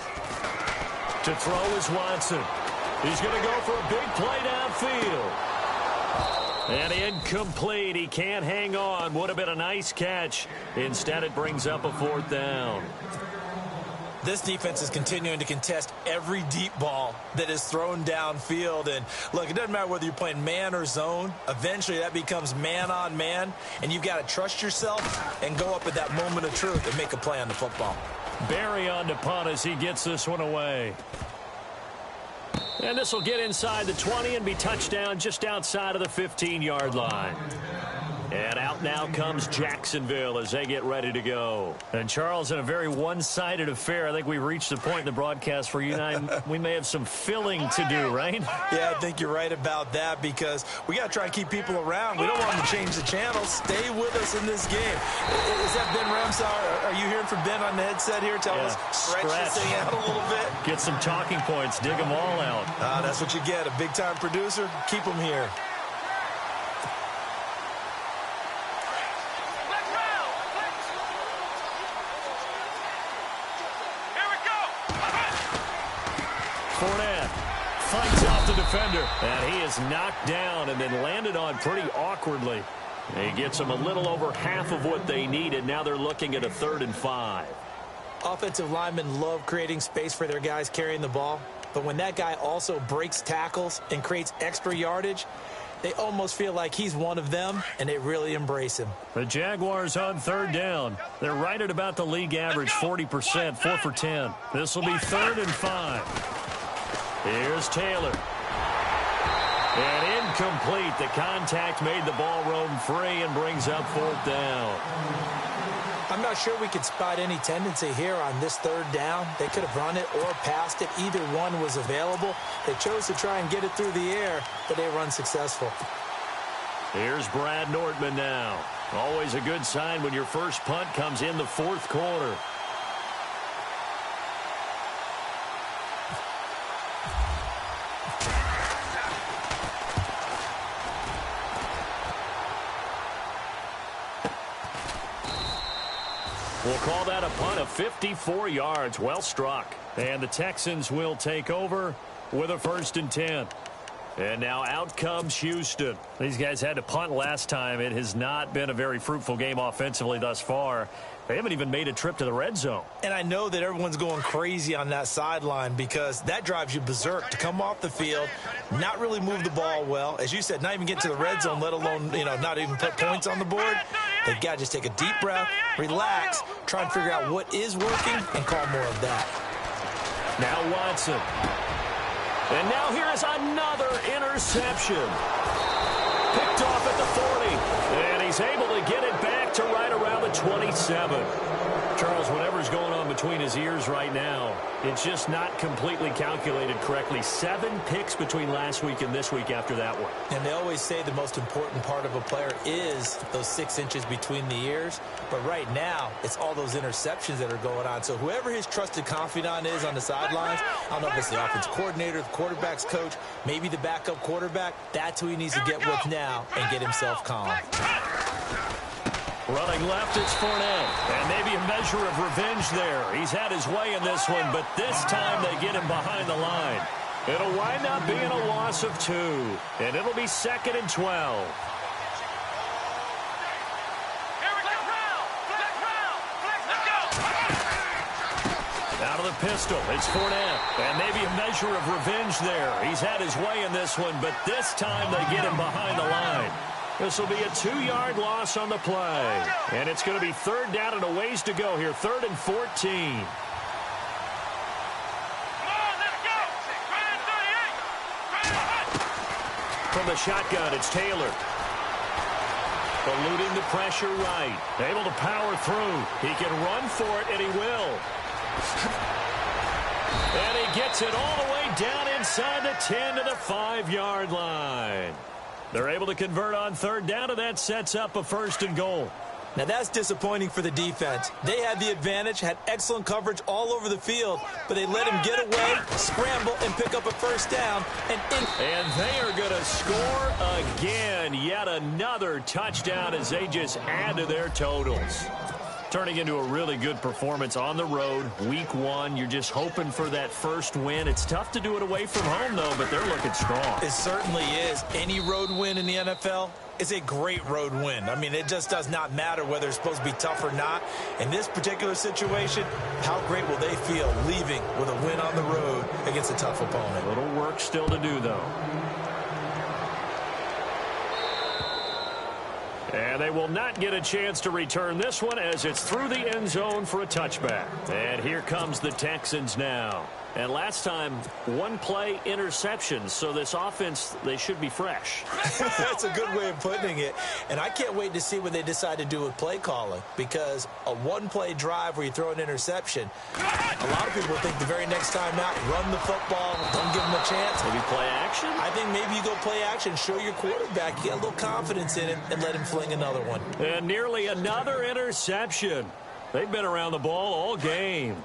To throw is Watson. He's going to go for a big play downfield. And incomplete. He can't hang on. Would have been a nice catch. Instead, it brings up a fourth down. This defense is continuing to contest every deep ball that is thrown downfield. And, look, it doesn't matter whether you're playing man or zone. Eventually, that becomes man-on-man. And you've got to trust yourself and go up at that moment of truth and make a play on the football. Barry on to punt as he gets this one away. And this will get inside the 20 and be touchdown just outside of the 15-yard line. And out now comes Jacksonville as they get ready to go. And, Charles, in a very one-sided affair, I think we reached the point in the broadcast where you and I, we may have some filling to do, right? Yeah, I think you're right about that because we got to try and keep people around. We don't want them to change the channel. Stay with us in this game. Is that Ben Ramsar? Are you hearing from Ben on the headset here? Tell us, stretch this thing out a little bit. Get some talking points. Dig them all out. That's what you get. A big-time producer. Keep them here. Fights off the defender, and he is knocked down and then landed on pretty awkwardly. He gets them a little over half of what they needed. Now they're looking at a 3rd and 5. Offensive linemen love creating space for their guys carrying the ball, but when that guy also breaks tackles and creates extra yardage, they almost feel like he's one of them, and they really embrace him. The Jaguars on 3rd down. They're right at about the league average, 40%, 4 for 10. This will be 3rd and 5. Here's Taylor. And incomplete. The contact made the ball roam free and brings up 4th down. I'm not sure we could spot any tendency here on this 3rd down. They could have run it or passed it. Either one was available. They chose to try and get it through the air, but they were unsuccessful. Here's Brad Nortman now. Always a good sign when your first punt comes in the 4th quarter. We'll call that a punt of 54 yards. Well struck. And the Texans will take over with a 1st and 10. And now out comes Houston. These guys had to punt last time. It has not been a very fruitful game offensively thus far. They haven't even made a trip to the red zone. And I know that everyone's going crazy on that sideline because that drives you berserk to come off the field, not really move the ball well. As you said, not even get to the red zone, let alone, not even put points on the board. They've got to just take a deep breath, relax, try and figure out what is working, and call more of that. Now Watson. And now here is another interception. Picked off at the 40. And he's able to get it back to right around the 27. Charles, whatever's going on between his ears right now, it's just not completely calculated correctly. 7 picks between last week and this week after that one. And they always say the most important part of a player is those 6 inches between the ears. But right now, it's all those interceptions that are going on. So whoever his trusted confidant is on the sidelines, I don't know if it's the offense coordinator, the quarterback's coach, maybe the backup quarterback, that's who he needs to get with now and get himself calm. Running left, it's Fournette. And maybe a measure of revenge there. He's had his way in this one, but this time they get him behind the line. It'll wind up being a loss of 2. And it'll be 2nd and 12. Out of the pistol, it's Fournette. And maybe a measure of revenge there. He's had his way in this one, but this time they get him behind the line. This will be a 2-yard loss on the play. And it's going to be 3rd down and a ways to go here. 3rd and 14. From the shotgun, it's Taylor. Eluding the pressure right. Able to power through. He can run for it, and he will. And he gets it all the way down inside the 10 to the 5-yard line. They're able to convert on 3rd down, and that sets up a 1st and goal. Now, that's disappointing for the defense. They had the advantage, had excellent coverage all over the field, but they let him get away, scramble, and pick up a 1st down. And they are going to score again. Yet another touchdown as they just add to their totals. Turning into a really good performance on the road. Week 1, you're just hoping for that first win. It's tough to do it away from home, though, but they're looking strong. It certainly is. Any road win in the NFL is a great road win. I mean, it just does not matter whether it's supposed to be tough or not. In this particular situation, how great will they feel leaving with a win on the road against a tough opponent? A little work still to do, though. And they will not get a chance to return this one as it's through the end zone for a touchback. And here comes the Texans now. And last time, 1-play interception. So this offense, they should be fresh. That's a good way of putting it. And I can't wait to see what they decide to do with play calling. Because a 1-play drive where you throw an interception, a lot of people think the very next time out, run the football, don't give them a chance. Maybe play action? I think maybe you go play action, show your quarterback, you get a little confidence in him, and let him fling another one. And nearly another interception. They've been around the ball all game.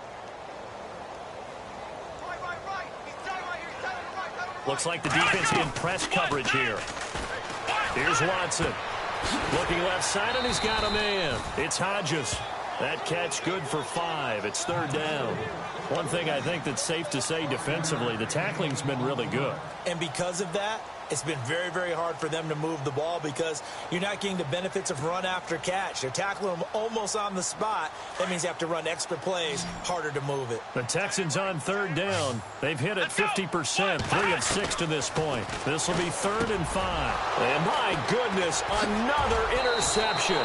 Looks like the defense in press coverage here. Here's Watson. Looking left side, and he's got a man. It's Hodges. That catch good for 5. It's 3rd down. One thing I think that's safe to say defensively, the tackling's been really good. And because of that, it's been very, very hard for them to move the ball because you're not getting the benefits of run after catch. They're tackling them almost on the spot. That means you have to run extra plays, harder to move it. The Texans on 3rd down. They've hit it 50%, 3 of 6 to this point. This will be 3rd and 5. And my goodness, another interception.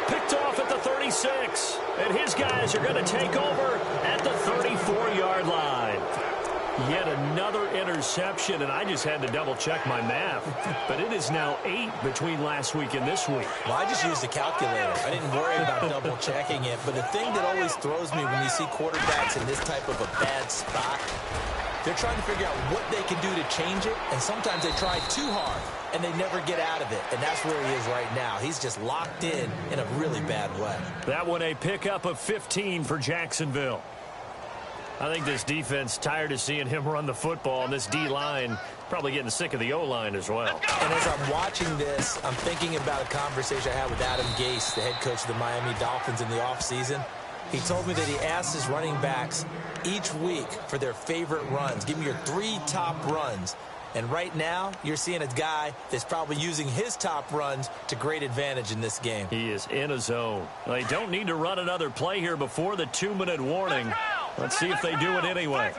Picked off at the 36. And his guys are going to take over at the 34-yard line. Yet another interception, and I just had to double-check my math. But it is now 8 between last week and this week. Well, I just used a calculator. I didn't worry about double-checking it. But the thing that always throws me when you see quarterbacks in this type of a bad spot, they're trying to figure out what they can do to change it, and sometimes they try too hard, and they never get out of it. And that's where he is right now. He's just locked in a really bad way. That one a pickup of 15 for Jacksonville. I think this defense tired of seeing him run the football, and this D-line probably getting sick of the O-line as well. And as I'm watching this, I'm thinking about a conversation I had with Adam Gase, the head coach of the Miami Dolphins in the offseason. He told me that he asked his running backs each week for their favorite runs. Give me your 3 top runs. And right now, you're seeing a guy that's probably using his top runs to great advantage in this game. He is in a zone. They don't need to run another play here before the 2-minute warning. Let's see if they do it anyway.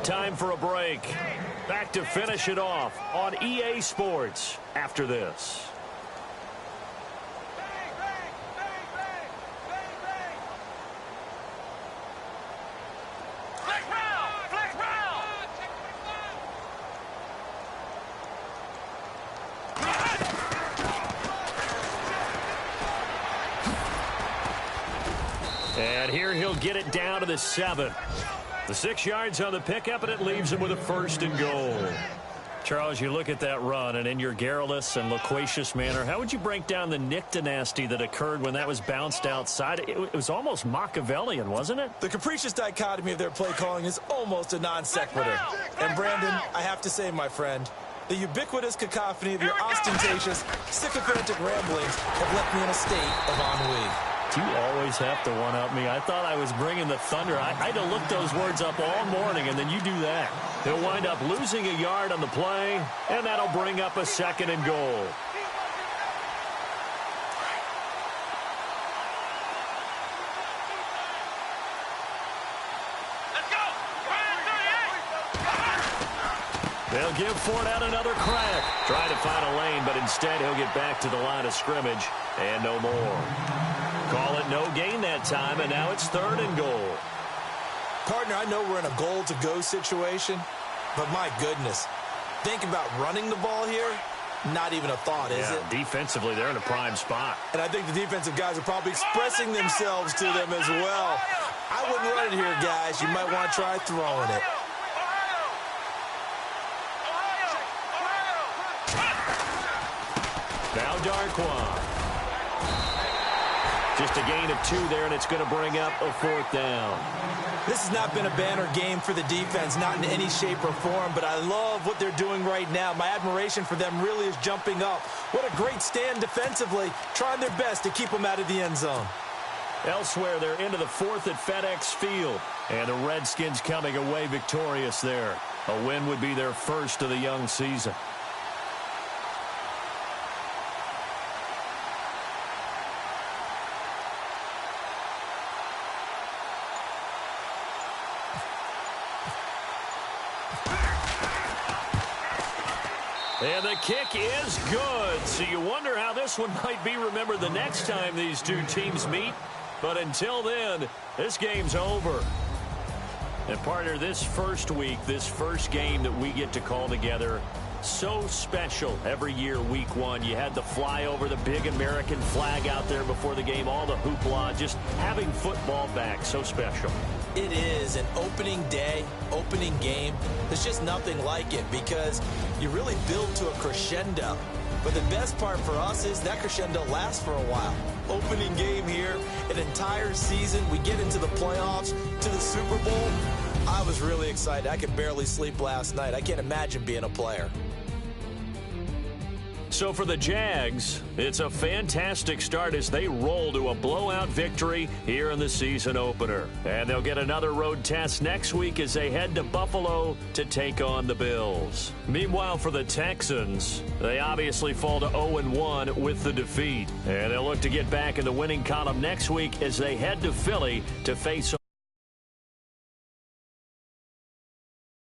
Time for a break. Back to finish it off on EA Sports after this. And here he'll get it down to the 7. The 6 yards on the pickup, and it leaves him with a 1st and goal. Charles, you look at that run, and in your garrulous and loquacious manner, how would you break down the Nick dynasty that occurred when that was bounced outside? It was almost Machiavellian, wasn't it? The capricious dichotomy of their play calling is almost a non sequitur. And, Brandon, I have to say, my friend, the ubiquitous cacophony of your ostentatious, sycophantic ramblings have left me in a state of ennui. You always have to one-up me. I thought I was bringing the thunder. I had to look those words up all morning, and then you do that. He'll wind up losing a yard on the play, and that'll bring up a 2nd and goal. They'll give Fournette another crack. Trying to find a lane, but instead he'll get back to the line of scrimmage, and no more. Call it no gain that time, and now it's 3rd and goal. Partner, I know we're in a goal-to-go situation, but my goodness, thinking about running the ball here, not even a thought, is it? Defensively, they're in a prime spot. And I think the defensive guys are probably expressing themselves to them as well. I wouldn't run it here, guys. You might want to try throwing it. Now Darquan. Just a gain of 2 there, and it's going to bring up a 4th down. This has not been a banner game for the defense, not in any shape or form, but I love what they're doing right now. My admiration for them really is jumping up. What a great stand defensively, trying their best to keep them out of the end zone. Elsewhere, they're into the 4th at FedEx Field, and the Redskins coming away victorious there. A win would be their 1st of the young season. And the kick is good. So you wonder how this one might be remembered the next time these two teams meet. But until then, this game's over. And partner, this first week, this first game that we get to call together, so special every year, week 1. You had the flyover, the big American flag out there before the game, all the hoopla, just having football back, so special. It is an opening day, opening game. There's just nothing like it because you really build to a crescendo. But the best part for us is that crescendo lasts for a while. Opening game here, an entire season. We get into the playoffs, to the Super Bowl. I was really excited. I could barely sleep last night. I can't imagine being a player. So for the Jags, it's a fantastic start as they roll to a blowout victory here in the season opener. And they'll get another road test next week as they head to Buffalo to take on the Bills. Meanwhile, for the Texans, they obviously fall to 0-1 with the defeat. And they'll look to get back in the winning column next week as they head to Philly to face